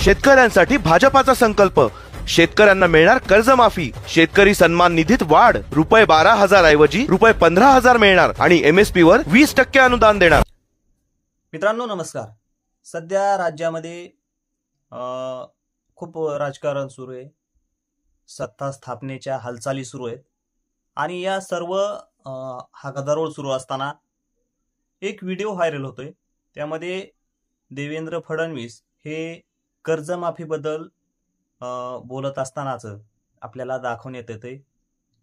शेतकऱ्यांसाठी भाजपाचा संकल्प, शेतकऱ्यांना मिळणार कर्जमाफी, शेतकरी सन्मान निधीत वाढ, रुपये 12,000 ऐवजी रुपये 15,000 मिळणार आणि MSP वर 20% अनुदान देणार। मित्रांनो नमस्कार। सध्या राज्यामध्ये खूप राजकारण सुरू आहे, सत्ता स्थापनेच्या हालचाली सुरू आहेत आणि या सर्व हा गदारोळ सुरू असताना एक व्हिडिओ व्हायरल होतोय। त्यामध्ये देवेंद्र फडणवीस हे कर्जमाफीबद्दल बोलत असतानाच आपल्याला दाखवण्यात येते।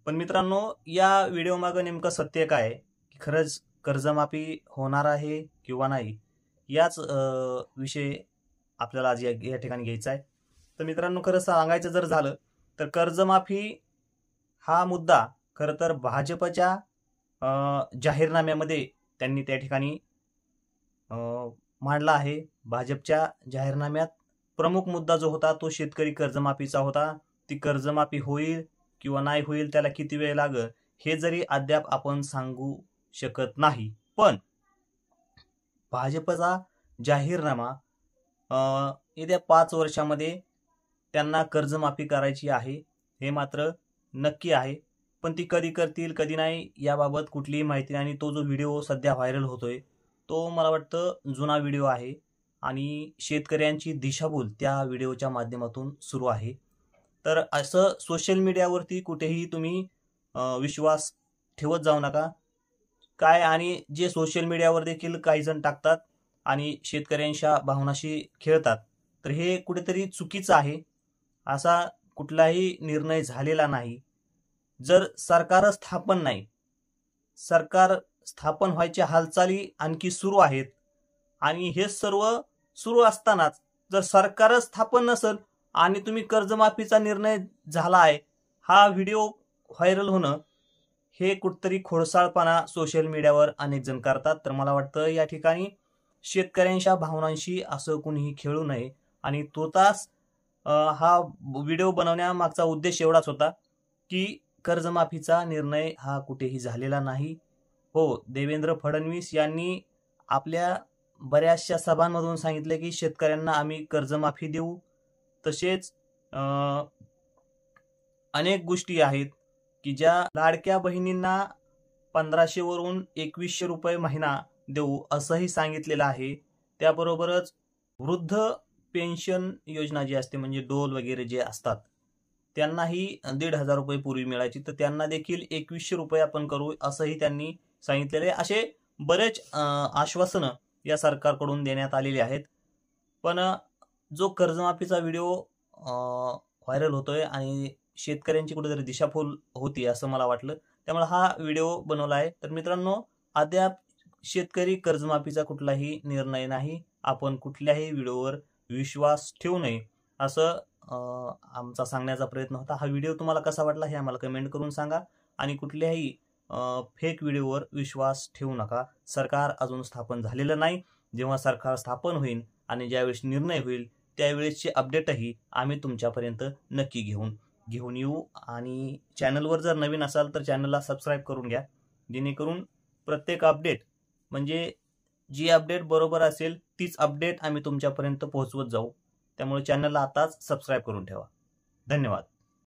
पण मित्रांनो या व्हिडिओ मागे नेमकं सत्य काय आहे, की खरंच कर्जमाफी होणार आहे किंवा नाही, याच विषय आपल्याला आज या ठिकाणी घ्यायचा आहे। तर मित्रांनो खरं सांगायचं जर झालं तर कर्जमाफी हा मुद्दा खरं तर भाजपच्या जाहीरनाम्यामध्ये त्यांनी त्या ठिकाणी मांडला आहे। भाजपच्या जाहीरनाम्यात प्रमुख मुद्दा जो होता तो शेतकरी कर्जमाफीचा होता। ती कर्जमाफी होईल किंवा नाही होईल, त्याला किती वेळ लागेल हे जरी अद्याप आपण सांगू शकत नाही, पण भाजपचा जाहीरनामा येत्या 5 वर्षामध्ये त्यांना कर्जमाफी करायची आहे हे मात्र नक्की आहे। पण ती कधी करतील कधी नाही याबाबत कुठलीही माहिती नाही। आणि तो जो व्हिडिओ सध्या व्हायरल होतोय तो मला वाटतं जुना व्हिडिओ आहे आणि शेतकऱ्यांची दिशाभूल त्या व्हिडिओच्या माध्यमातून सुरू आहे। तर असं सोशल मीडियावरती कुठेही तुम्ही विश्वास ठेवत जाऊ नका काय। आणि जे सोशल मीडियावर देखील काही जण टाकतात आणि शेतकऱ्यांच्या भावनाशी खेळतात, तर हे कुठेतरी चुकीचं आहे। असा कुठलाही निर्णय झालेला नाही। जर सरकार स्थापन नाही, सरकार स्थापन व्हायच्या हालचाली आणखी सुरू आहेत आणि हे सर्व सुरू असतानाच जर सरकार स्थापन नसेल आणि तुम्ही कर्जमाफीचा निर्णय झाला आहे, हा व्हिडिओ व्हायरल होणं हे कुठतरी खोडसाळपणा सोशल मीडियावर अनेक जण करतात। तर मला वाटतं या ठिकाणी शेतकऱ्यांच्या भावनांशी असं कुणीही खेळू नये। आणि तुर्तास हा व्हिडिओ बनवण्यामागचा उद्देश एवढाच होता की कर्जमाफीचा निर्णय हा कुठेही झालेला नाही। हो, देवेंद्र फडणवीस यांनी आपल्या बऱ्याचशा सभांमधून सांगितले की शेतकऱ्यांना आम्ही कर्जमाफी देऊ। तसेच अनेक गोष्टी आहेत की ज्या लाडक्या बहिणींना 1500 वरून 2100 रुपये महिना देऊ असंही सांगितलेलं आहे। त्याबरोबरच वृद्ध पेन्शन योजना जी असते म्हणजे डोल वगैरे जे असतात त्यांनाही 1,500 रुपये पूर्वी मिळायची, तर त्यांना देखील 2100 रुपये आपण करू असंही त्यांनी सांगितलेले। असे बरेच आश्वासनं या सरकारकडून देण्यात आलेली आहेत। पण जो कर्जमाफीचा व्हिडिओ व्हायरल होतोय आणि शेतकऱ्यांची कुठेतरी दिशाभूल होती असं मला वाटलं, त्यामुळे हा व्हिडिओ बनवला आहे। तर मित्रांनो अद्याप शेतकरी कर्जमाफीचा कुठलाही निर्णय नाही, आपण कुठल्याही व्हिडिओवर विश्वास ठेवू नये असं आमचा सांगण्याचा प्रयत्न होता। हा व्हिडिओ तुम्हाला कसा वाटला हे आम्हाला कमेंट करून सांगा आणि कुठल्याही फेक व्हिडिओवर विश्वास ठेवू नका। सरकार अजून स्थापन झालेलं नाही। जेव्हा सरकार स्थापन होईल आणि ज्यावेळेस निर्णय होईल त्यावेळेसचे अपडेटही आम्ही तुमच्यापर्यंत नक्की घेऊन येऊ। आणि चॅनलवर जर नवीन असाल तर चॅनलला सबस्क्राईब करून घ्या, जेणेकरून प्रत्येक अपडेट म्हणजे जी अपडेट बरोबर असेल तीच अपडेट आम्ही तुमच्यापर्यंत पोहोचवत जाऊ। त्यामुळे चॅनलला आताच सबस्क्राईब करून ठेवा। धन्यवाद।